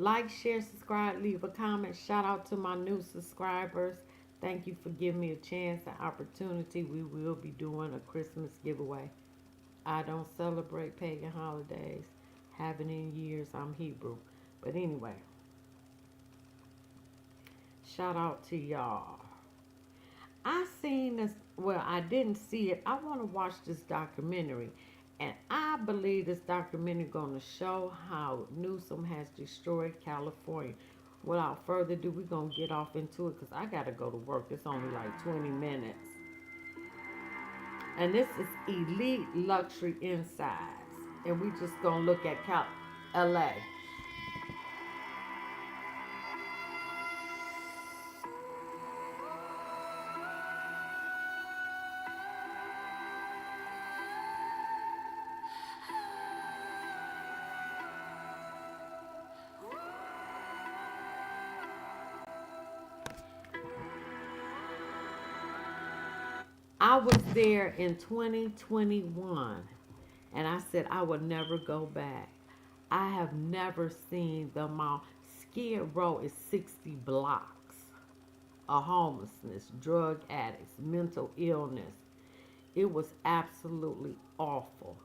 Like, share, subscribe, leave a comment. Shout out to my new subscribers. Thank you for giving me a chance and opportunity. We will be doing a Christmas giveaway. I don't celebrate pagan holidays. Haven't in years. I'm Hebrew. But anyway, shout out to y'all. I seen this. Well, I didn't see it. I want to watch this documentary, and I believe this documentary going to show how Newsome has destroyed California. Without further ado, we're gonna get off into it because I gotta go to work. It's only like 20 minutes, and this is elite luxury insides, and we just gonna look at LA. I was there in 2021, and I said I would never go back. I have never seen the amount. Skid Row is 60 blocks of homelessness, drug addicts, mental illness. It was absolutely awful.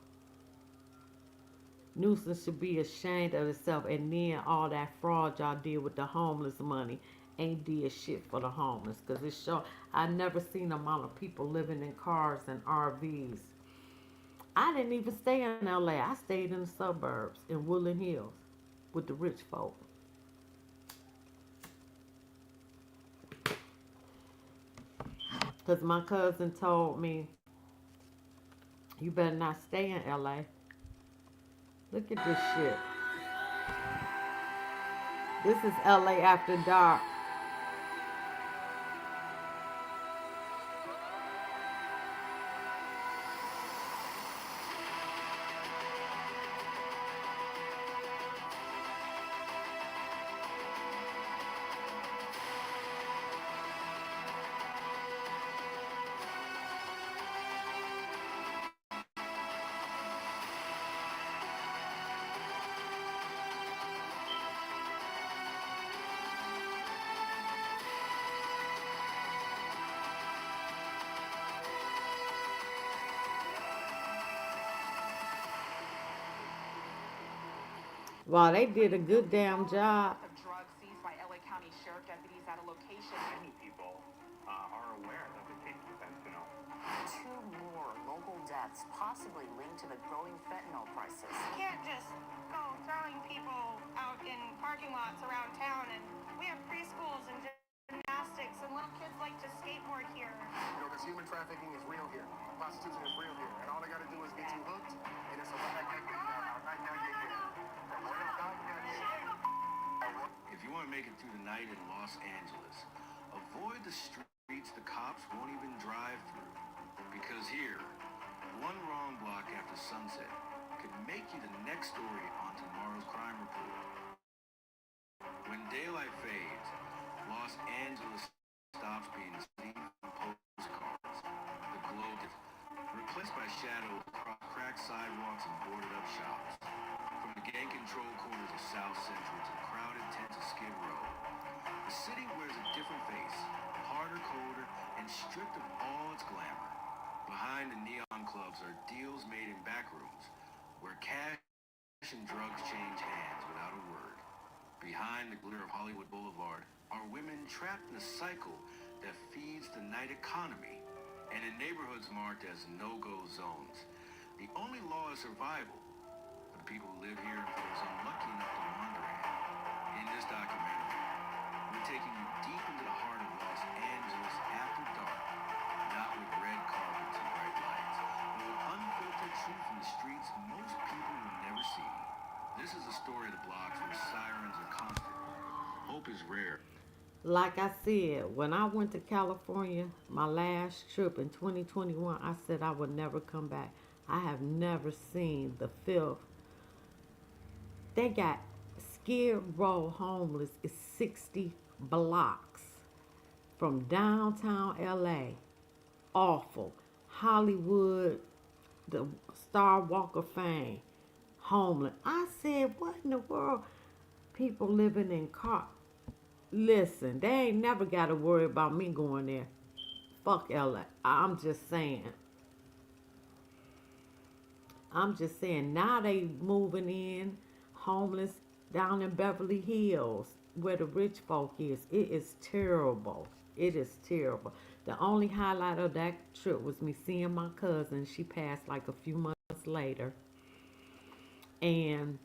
Newsom should be ashamed of itself, and then all that fraud y'all did with the homeless money ain't did shit for the homeless. Cause it show I never seen the amount of people living in cars and RVs. I didn't even stay in LA. I stayed in the suburbs in Woodland Hills with the rich folk. Cause my cousin told me, you better not stay in LA. Look at this shit. This is LA after dark. Wow, they did a good damn job. Of drugs seized by LA County Sheriff deputies at a location. Many people are aware that they take fentanyl. Two more local deaths possibly linked to the growing fentanyl crisis. You can't just go throwing people out in parking lots around town, and we have preschools and gymnastics, and little kids like to skateboard here. You know, this human trafficking is real here. Prostitution is real here. And all they got to do is get you hooked, and it's a If you want to make it through the night in Los Angeles, avoid the streets the cops won't even drive through. Because here, one wrong block after sunset could make you the next story on tomorrow's crime report. When daylight fades, Los Angeles stops being a city from postcards. The globe is replaced by shadows across cracked sidewalks and boarded up shops. From the gang-controlled corners of South Central to the crowded tents of Skid Row, the city wears a different face, harder, colder, and stripped of all its glamour. Behind the neon clubs are deals made in back rooms, where cash and drugs change hands without a word. Behind the glitter of Hollywood Boulevard are women trapped in a cycle that feeds the night economy. And in neighborhoods marked as no-go zones, the only law is survival for the people who live here and for those unlucky enough to wander in. In this documentary, we're taking you deep into the heart of Los Angeles after dark, not with red carpets and bright lights, but with unfiltered truth from the streets most people will never see. This is a story of the blocks where sirens are constant. Hope is rare. Like I said, when I went to California, my last trip in 2021, I said I would never come back. I have never seen the filth. They got Skid Row homeless is 60 blocks from downtown LA. Awful. Hollywood, the Star Walk of Fame, homeless. I said, what in the world? People living in car. Listen, they ain't never got to worry about me going there. Fuck LA. I'm just saying. I'm just saying. Now they moving in, homeless down in Beverly Hills, where the rich folk is. It is terrible. It is terrible. The only highlight of that trip was me seeing my cousin. She passed like a few months later. And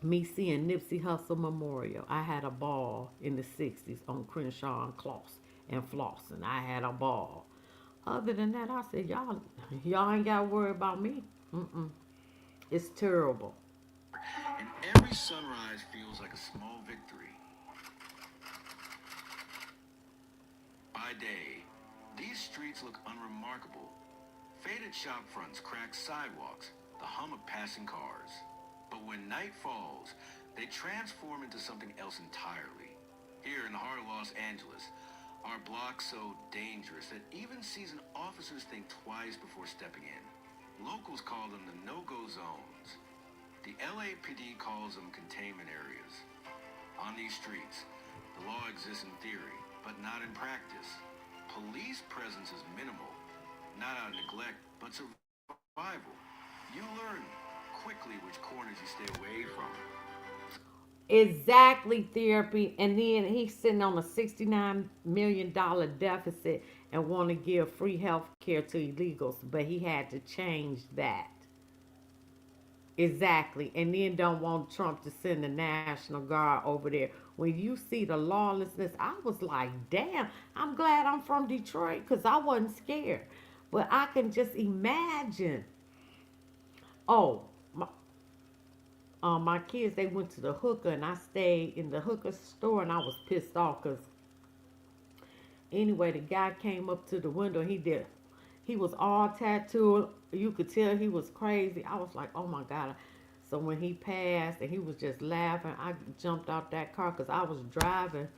me seeing Nipsey Hussle Memorial. I had a ball in the 60s on Crenshaw and Kloss and Flossin. I had a ball. Other than that, I said, y'all ain't got to worry about me. Mm-mm. It's terrible. And every sunrise feels like a small victory. By day, these streets look unremarkable. Faded shop fronts, cracked sidewalks, the hum of passing cars. But when night falls, they transform into something else entirely. Here in the heart of Los Angeles, our blocks so dangerous that even seasoned officers think twice before stepping in. Locals call them the no-go zones. The LAPD calls them containment areas. On these streets, the law exists in theory, but not in practice. Police presence is minimal, not out of neglect, but survival. You learn quickly which corners you stay away from. Exactly, therapy. And then he's sitting on a $69 million deficit and want to give free health care to illegals, but he had to change that. Exactly. And then don't want Trump to send the National Guard over there. When you see the lawlessness, I was like, damn, I'm glad I'm from Detroit because I wasn't scared. But I can just imagine. Oh, my kids, they went to the hooker and I stayed in the hooker store and I was pissed off because anyway, the guy came up to the window. He was all tattooed. You could tell he was crazy. I was like, oh my God. So when he passed and he was just laughing, I jumped out that car because I was driving.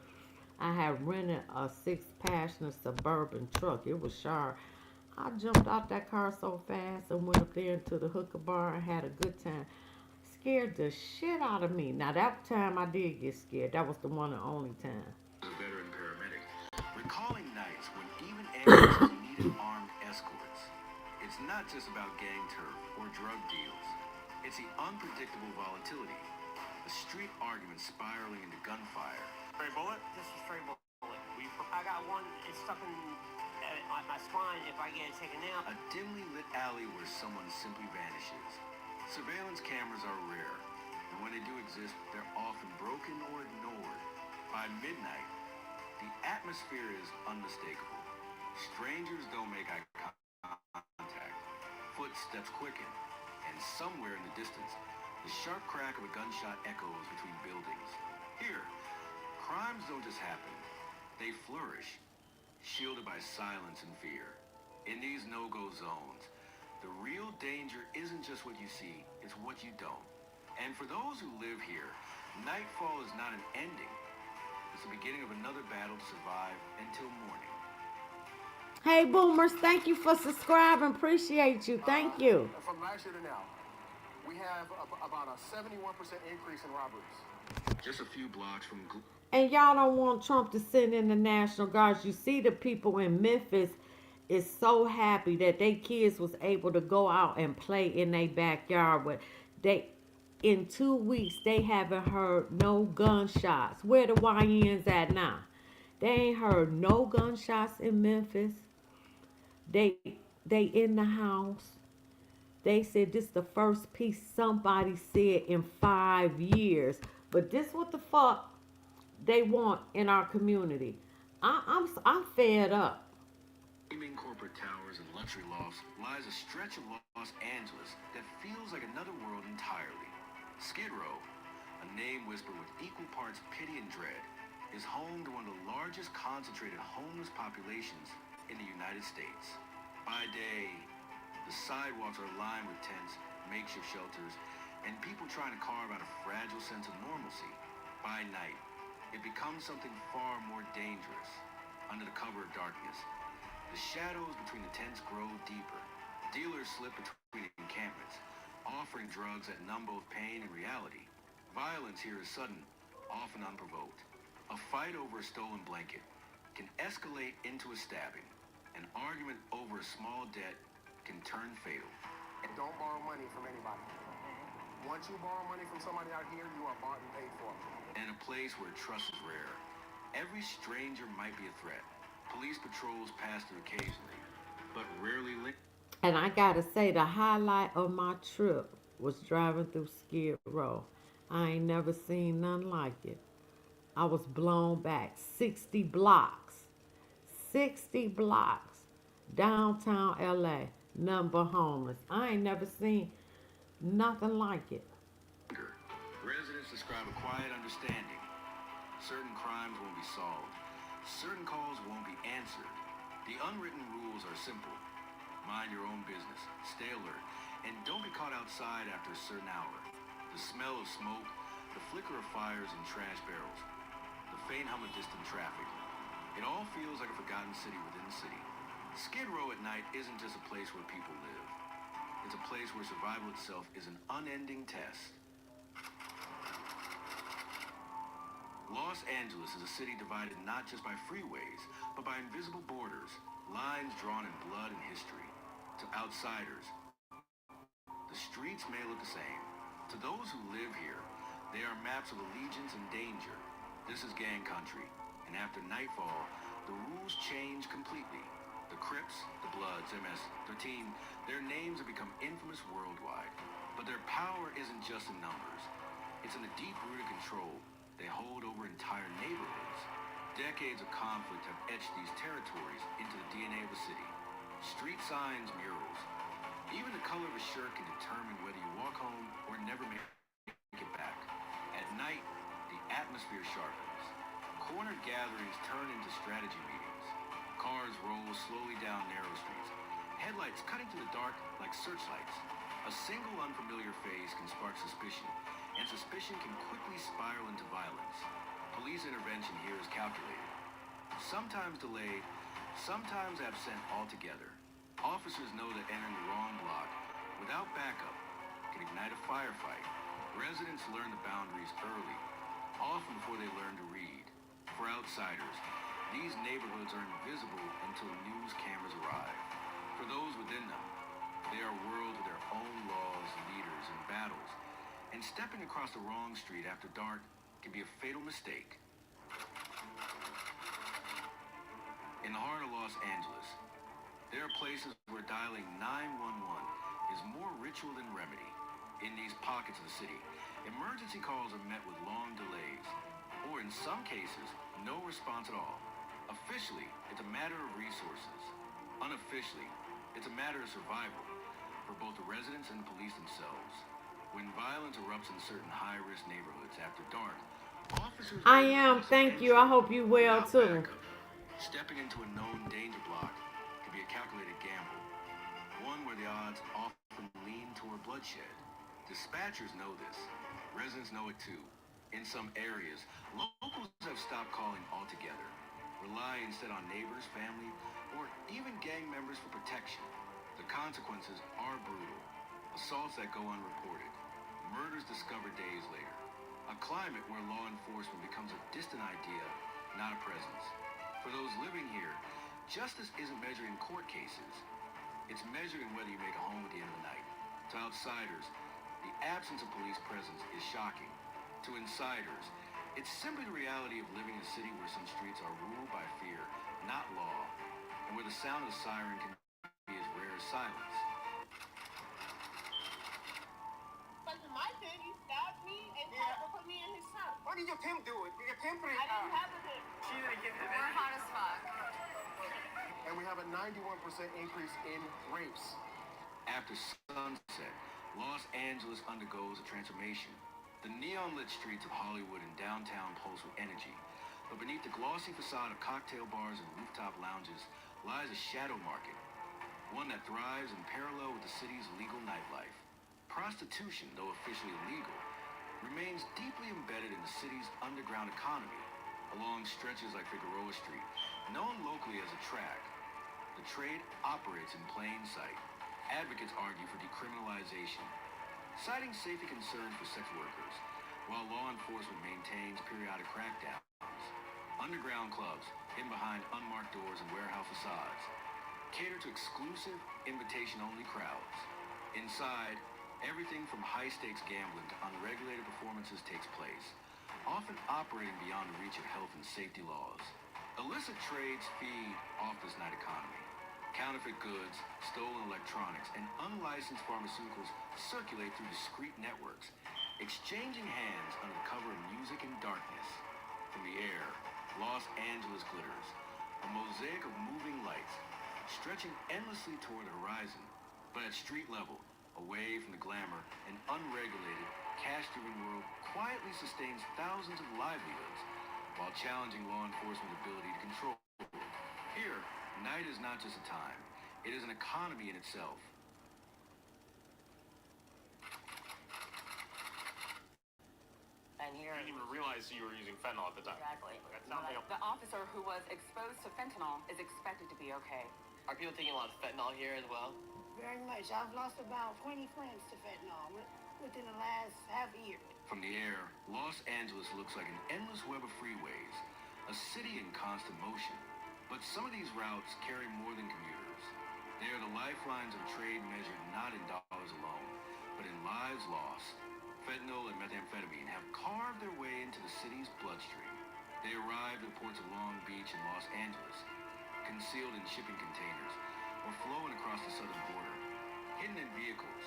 I had rented a 6-passenger Suburban truck. It was sharp. I jumped out that car so fast and went up there into the hooker bar and had a good time. Scared the shit out of me. Now that time I did get scared. That was the one and only time. A veteran paramedic, recalling nights when even ambulances needed armed escorts. It's not just about gang turf or drug deals. It's the unpredictable volatility, the street arguments spiraling into gunfire. Stray bullet? Just a stray bullet. I got one. It's stuck in my spine. If I get it taken out. A dimly lit alley where someone simply vanishes. Surveillance cameras are rare, and when they do exist, they're often broken or ignored. By midnight, the atmosphere is unmistakable. Strangers don't make eye contact. Footsteps quicken, and somewhere in the distance, the sharp crack of a gunshot echoes between buildings. Here, crimes don't just happen. They flourish, shielded by silence and fear. In these no-go zones, the real danger isn't just what you see, it's what you don't. And for those who live here, nightfall is not an ending. It's the beginning of another battle to survive until morning. Hey, Boomers, thank you for subscribing. Appreciate you. Thank you. From last year to now, we have about a 71% increase in robberies. Just a few blocks from... And y'all don't want Trump to send in the National Guards. You see the people in Memphis is so happy that their kids was able to go out and play in their backyard. But in 2 weeks, they haven't heard no gunshots. Where the YNs at now? They ain't heard no gunshots in Memphis. They in the house. They said this the first piece somebody said in 5 years. But this what the fuck they want in our community. I'm fed up. Gleaming corporate towers and luxury lofts lies a stretch of Los Angeles that feels like another world entirely. Skid Row, a name whispered with equal parts pity and dread, is home to one of the largest concentrated homeless populations in the United States. By day, the sidewalks are lined with tents, makeshift shelters, and people trying to carve out a fragile sense of normalcy. By night, it becomes something far more dangerous. Under the cover of darkness, the shadows between the tents grow deeper. Dealers slip between encampments, offering drugs that numb both pain and reality. Violence here is sudden, often unprovoked. A fight over a stolen blanket can escalate into a stabbing. An argument over a small debt can turn fatal. And don't borrow money from anybody. Once you borrow money from somebody out here, you are bought and paid for. And a place where trust is rare. Every stranger might be a threat. Police patrols pass through occasionally, but rarely linked. And I gotta say, the highlight of my trip was driving through Skid Row. I ain't never seen nothing like it. I was blown back 60 blocks. 60 blocks. Downtown LA. Nothing but homeless. I ain't never seen nothing like it. Residents describe a quiet understanding. Certain crimes won't be solved. Certain calls won't be answered. The unwritten rules are simple. Mind your own business, stay alert, and don't be caught outside after a certain hour. The smell of smoke, the flicker of fires in trash barrels, the faint hum of distant traffic. It all feels like a forgotten city within the city. Skid Row at night isn't just a place where people live. It's a place where survival itself is an unending test. Los Angeles is a city divided not just by freeways, but by invisible borders, lines drawn in blood and history. To outsiders, the streets may look the same. To those who live here, they are maps of allegiance and danger. This is gang country, and after nightfall, the rules change completely. The Crips, the Bloods, MS-13, their names have become infamous worldwide. But their power isn't just in numbers. It's in the deep-rooted control they hold over entire neighborhoods. Decades of conflict have etched these territories into the DNA of the city. Street signs, murals. Even the color of a shirt can determine whether you walk home or never make it back. At night, the atmosphere sharpens. Corner gatherings turn into strategy meetings. Cars roll slowly down narrow streets. Headlights cutting through the dark like searchlights. A single unfamiliar face can spark suspicion, and suspicion can quickly spiral into violence. Police intervention here is calculated. Sometimes delayed, sometimes absent altogether. Officers know that entering the wrong block without backup can ignite a firefight. Residents learn the boundaries early, often before they learn to read. For outsiders, these neighborhoods are invisible until news cameras arrive. For those within them, they are worlds with their own laws, leaders, and battles. And stepping across the wrong street after dark can be a fatal mistake. In the heart of Los Angeles, there are places where dialing 911 is more ritual than remedy. In these pockets of the city, emergency calls are met with long delays, or in some cases, no response at all. Officially, it's a matter of resources. Unofficially, it's a matter of survival for both the residents and the police themselves. When violence erupts in certain high-risk neighborhoods after dark, officers... I am, thank you. I hope you well too. Backup. Stepping into a known danger block can be a calculated gamble, one where the odds often lean toward bloodshed. Dispatchers know this. Residents know it too. In some areas, locals have stopped calling altogether, relying instead on neighbors, family, or even gang members for protection. The consequences are brutal. Assaults that go unreported. Murders discovered days later. A climate where law enforcement becomes a distant idea, not a presence. For those living here, justice isn't measured in court cases. It's measured in whether you make it home at the end of the night. To outsiders, the absence of police presence is shocking. To insiders, it's simply the reality of living in a city where some streets are ruled by fear, not law, and where the sound of the siren can be as rare as silence. My pimp, he stabbed me and tried to put me in his trunk. What did your pimp do? Your pimp I didn't have a pimp. She didn't give him We're hot as fuck. And we have a 91% increase in rapes. After sunset, Los Angeles undergoes a transformation. The neon-lit streets of Hollywood and downtown pulse with energy, but beneath the glossy facade of cocktail bars and rooftop lounges lies a shadow market, one that thrives in parallel with the city's legal nightlife. Prostitution, though officially illegal, remains deeply embedded in the city's underground economy, along stretches like Figueroa Street, known locally as a track. The trade operates in plain sight. Advocates argue for decriminalization, citing safety concerns for sex workers. while law enforcement maintains periodic crackdowns. Underground clubs, hidden behind unmarked doors and warehouse facades, cater to exclusive, invitation-only crowds. Inside, everything from high-stakes gambling to unregulated performances takes place, often operating beyond the reach of health and safety laws. Illicit trades feed off this night economy. Counterfeit goods, stolen electronics, and unlicensed pharmaceuticals circulate through discrete networks, exchanging hands under the cover of music and darkness. From the air, Los Angeles glitters, a mosaic of moving lights, stretching endlessly toward the horizon. But at street level, away from the glamour, an unregulated, cash-driven world quietly sustains thousands of livelihoods while challenging law enforcement's ability to control it. Here, night is not just a time, it is an economy in itself. And here, I didn't even realize you were using fentanyl at the time. exactly. That sounds like The officer who was exposed to fentanyl is expected to be okay. Are people taking a lot of fentanyl here as well? Very much. I've lost about 20 friends to fentanyl within the last half a year. From the air, Los Angeles looks like an endless web of freeways, a city in constant motion. But some of these routes carry more than commuters. They are the lifelines of trade measured not in dollars alone, but in lives lost. Fentanyl and methamphetamine have carved their way into the city's bloodstream. They arrive at the ports of Long Beach and Los Angeles, concealed in shipping containers, or flowing across the southern border, hidden in vehicles,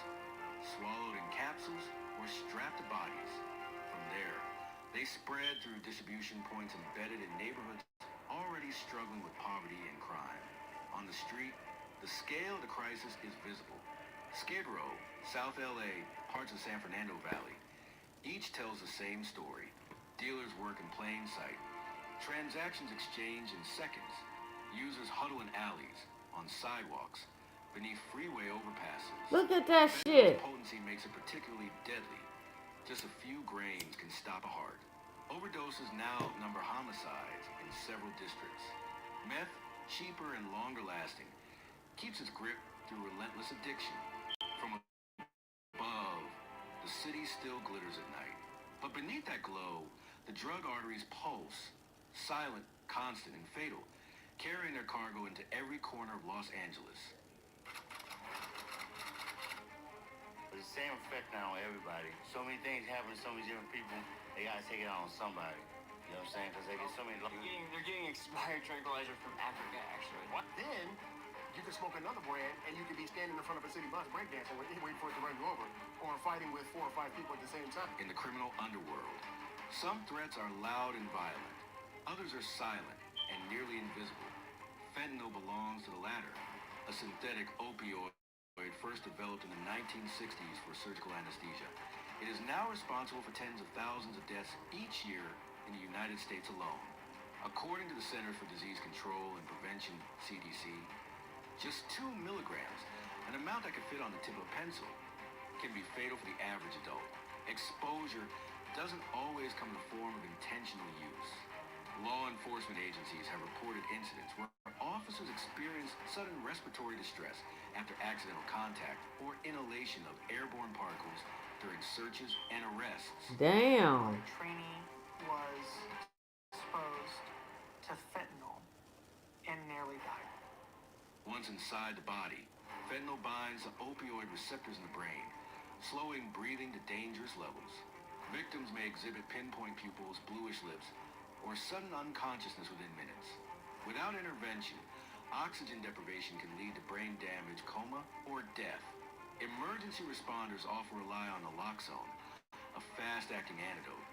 swallowed in capsules, or strapped to bodies. From there, they spread through distribution points embedded in neighborhoods already struggling with poverty and crime. On the street, the scale of the crisis is visible. Skid Row, South LA, parts of San Fernando Valley, each tells the same story. Dealers work in plain sight. Transactions exchange in seconds. Users huddle in alleys, on sidewalks, beneath freeway overpasses. Look at that Fentanyl's shit. potency makes it particularly deadly. Just a few grains can stop a heart. Overdoses now outnumber homicides in several districts. Meth, cheaper and longer lasting, keeps its grip through relentless addiction. From above, the city still glitters at night. But beneath that glow, the drug arteries pulse, silent, constant, and fatal, carrying their cargo into every corner of Los Angeles. It's the same effect now on everybody. So many things happen to so many different people, they gotta take it out on somebody. You know what I'm saying? Because they get so many... They're getting expired tranquilizer from Africa, actually. What? Then you can smoke another brand and you can be standing in front of a city bus breakdancing, waiting for it to run you over, or fighting with 4 or 5 people at the same time. In the criminal underworld, some threats are loud and violent. Others are silent and nearly invisible. Fentanyl belongs to the latter, a synthetic opioid first developed in the 1960s for surgical anesthesia. It is now responsible for tens of thousands of deaths each year in the United States alone. According to the Centers for Disease Control and Prevention, CDC, just 2 milligrams, an amount that could fit on the tip of a pencil, can be fatal for the average adult. Exposure doesn't always come in the form of intentional use. Law enforcement agencies have reported incidents where officers experience sudden respiratory distress after accidental contact or inhalation of airborne particles during searches and arrests. Damn. The trainee was exposed to fentanyl and nearly died. Once inside the body, fentanyl binds the opioid receptors in the brain, slowing breathing to dangerous levels. Victims may exhibit pinpoint pupils, bluish lips, or sudden unconsciousness within minutes. Without intervention, oxygen deprivation can lead to brain damage, coma, or death. Emergency responders often rely on naloxone, a fast-acting antidote.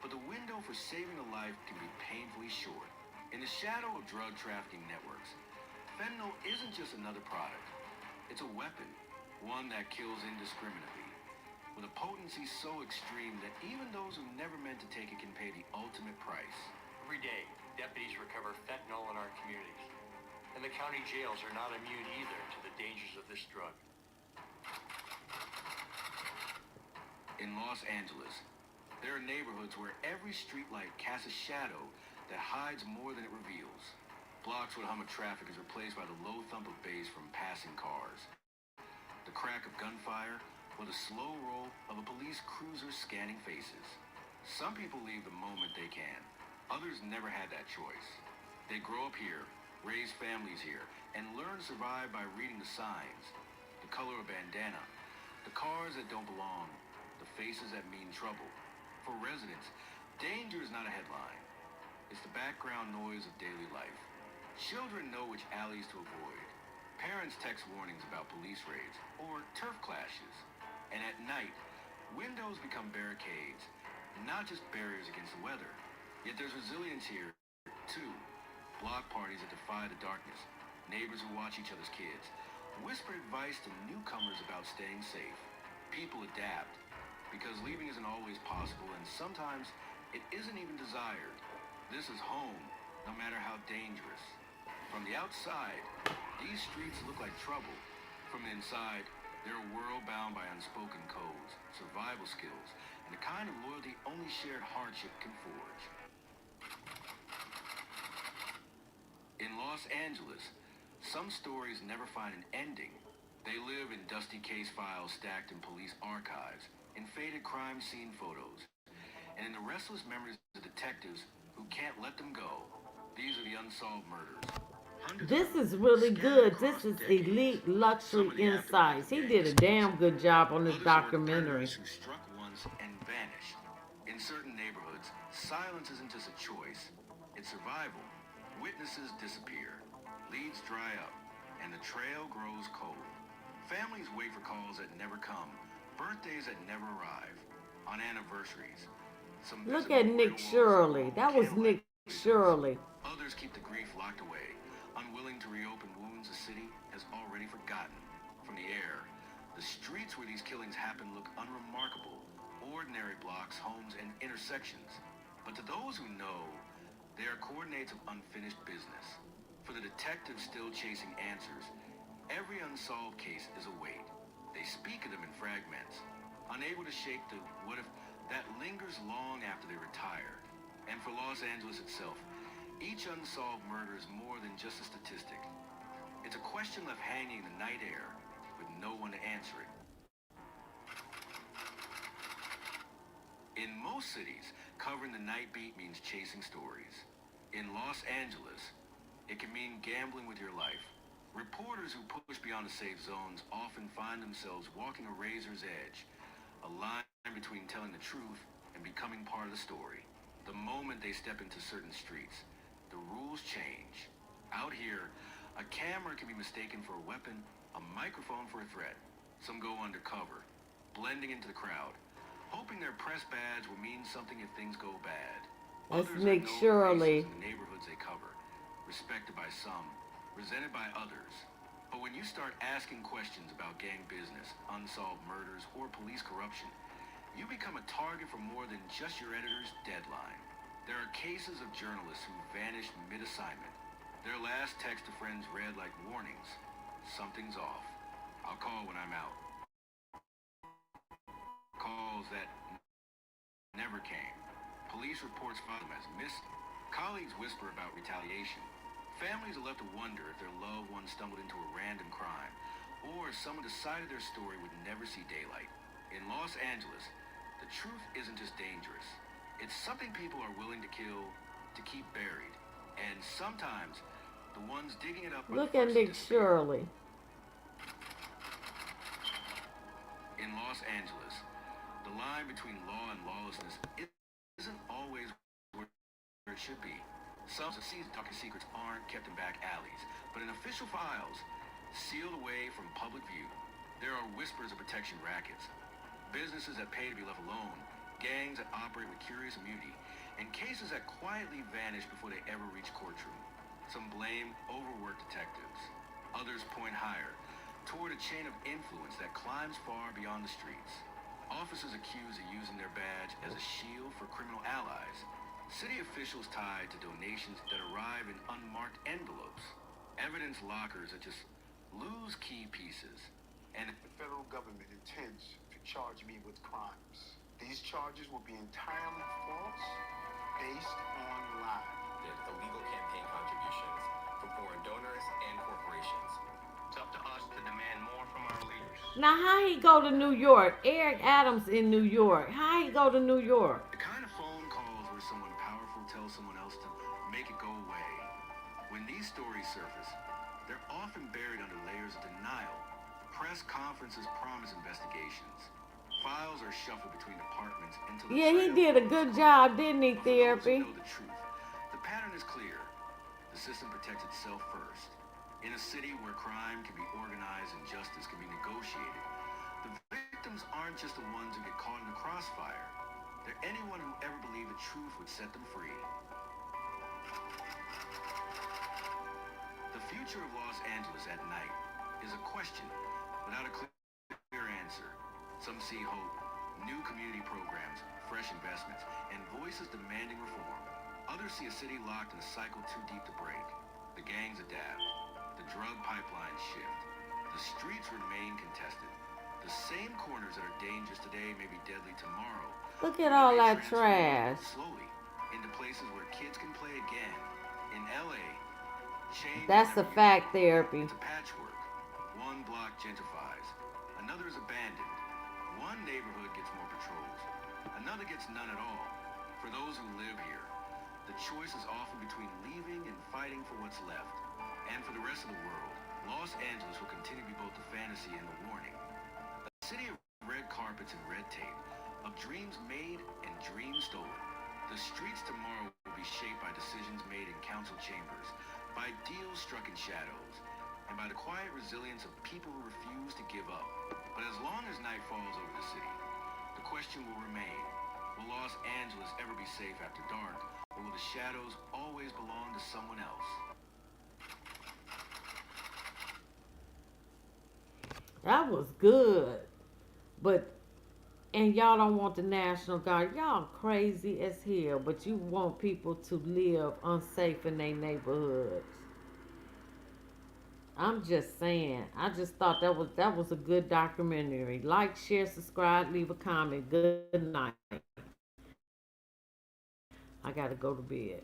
But the window for saving a life can be painfully short. In the shadow of drug trafficking networks, fentanyl isn't just another product. It's a weapon, one that kills indiscriminately, with a potency so extreme that even those who never meant to take it can pay the ultimate price. Every day, deputies recover fentanyl in our communities. And the county jails are not immune either to the dangers of this drug. In Los Angeles, there are neighborhoods where every streetlight casts a shadow that hides more than it reveals. Blocks with hum of traffic is replaced by the low thump of bass from passing cars, the crack of gunfire, or the slow roll of a police cruiser scanning faces. Some people leave the moment they can. Others never had that choice. They grow up here, raise families here, and learn to survive by reading the signs. The color of bandana, the cars that don't belong, the faces that mean trouble. For residents, danger is not a headline. It's the background noise of daily life. Children know which alleys to avoid. Parents text warnings about police raids or turf clashes. And at night, windows become barricades, not just barriers against the weather. Yet there's resilience here, too. Block parties that defy the darkness, neighbors who watch each other's kids, whisper advice to newcomers about staying safe. People adapt, because leaving isn't always possible, and sometimes it isn't even desired. This is home, no matter how dangerous. From the outside, these streets look like trouble. From the inside, they're a world bound by unspoken codes, survival skills, and the kind of loyalty only shared hardship can forge. In Los Angeles, some stories never find an ending. They live in dusty case files stacked in police archives, in faded crime scene photos, and in the restless memories of detectives who can't let them go. These are the unsolved murders. This is really good. This is elite luxury insights. He did a damn good job on this documentary. Who struck once and vanished. In certain neighborhoods, silence isn't just a choice, it's survival. Witnesses disappear, leads dry up, and the trail grows cold. Families wait for calls that never come, birthdays that never arrive, on anniversaries. Look at Nick Shirley. That was Nick Shirley. Others keep the grief locked away, unwilling to reopen wounds the city has already forgotten. From the air, the streets where these killings happen look unremarkable, ordinary blocks, homes, and intersections. But to those who know, they are coordinates of unfinished business. For the detectives still chasing answers, every unsolved case is a weight. They speak of them in fragments, unable to shake the what if that lingers long after they retire. And for Los Angeles itself, each unsolved murder is more than just a statistic. It's a question left hanging in the night air with no one to answer it. In most cities, covering the night beat means chasing stories. In Los Angeles, it can mean gambling with your life. Reporters who push beyond the safe zones often find themselves walking a razor's edge, a line between telling the truth and becoming part of the story. The moment they step into certain streets, the rules change. Out here, a camera can be mistaken for a weapon, a microphone for a threat. Some go undercover, blending into the crowd, hoping their press badge will mean something if things go bad. That's Others Nick Shirley. in the neighborhoods they cover, respected by some, resented by others. But when you start asking questions about gang business, unsolved murders, or police corruption, you become a target for more than just your editor's deadline. There are cases of journalists who vanished mid-assignment. Their last text to friends read like warnings. Something's off. I'll call when I'm out. Calls that never came. Police reports file them as missed. Colleagues whisper about retaliation. Families are left to wonder if their loved one stumbled into a random crime, or if someone decided their story would never see daylight. In Los Angeles, the truth isn't just dangerous. It's something people are willing to kill to keep buried. And sometimes, the ones digging it up are Look the at first to Nick disappear. Shirley. In Los Angeles, the line between law and lawlessness isn't always where it should be. Some seized darkest secrets aren't kept in back alleys, but in official files, sealed away from public view. There are whispers of protection rackets, businesses that pay to be left alone, gangs that operate with curious immunity, and cases that quietly vanish before they ever reach courtroom. Some blame overworked detectives. Others point higher, toward a chain of influence that climbs far beyond the streets. Officers accused of using their badge as a shield for criminal allies. City officials tied to donations that arrive in unmarked envelopes. Evidence lockers that just lose key pieces. And The federal government intends to charge me with crimes. These charges will be entirely false, based on lies. There's illegal campaign contributions from foreign donors and corporations. It's up to us to demand more from our leaders. Now, how he go to New York? Eric Adams in New York. How he go to New York? the kind of these stories surface, they're often buried under layers of denial. Press conferences promise investigations. Files are shuffled between departments until the Yeah, he did a good job, didn't he, But for those who Therapy? know the truth, the pattern is clear. The system protects itself first. In a city where crime can be organized and justice can be negotiated, the victims aren't just the ones who get caught in the crossfire. They're anyone who ever believed the truth would set them free. The future of Los Angeles at night is a question without a clear answer. Some see hope, new community programs, fresh investments, and voices demanding reform. Others see a city locked in a cycle too deep to break. The gangs adapt. The drug pipelines shift. The streets remain contested. The same corners that are dangerous today may be deadly tomorrow. Look at all that trash. Slowly into places where kids can play again. In LA, change That's the fact, Therapy. it's a patchwork. One block gentrifies. Another is abandoned. One neighborhood gets more patrols. Another gets none at all. For those who live here, the choice is often between leaving and fighting for what's left. And for the rest of the world, Los Angeles will continue to be both the fantasy and the warning. A city of red carpets and red tape, of dreams made and dreams stolen. The streets tomorrow will be shaped by decisions made in council chambers, by deals struck in shadows, and by the quiet resilience of people who refuse to give up. But as long as night falls over the city, the question will remain, will Los Angeles ever be safe after dark, or will the shadows always belong to someone else? That was good. But, and y'all don't want the National Guard. Y'all crazy as hell, but you want people to live unsafe in their neighborhoods. I'm just saying. I just thought that was a good documentary. Like, share, subscribe, leave a comment. Good night. I gotta go to bed.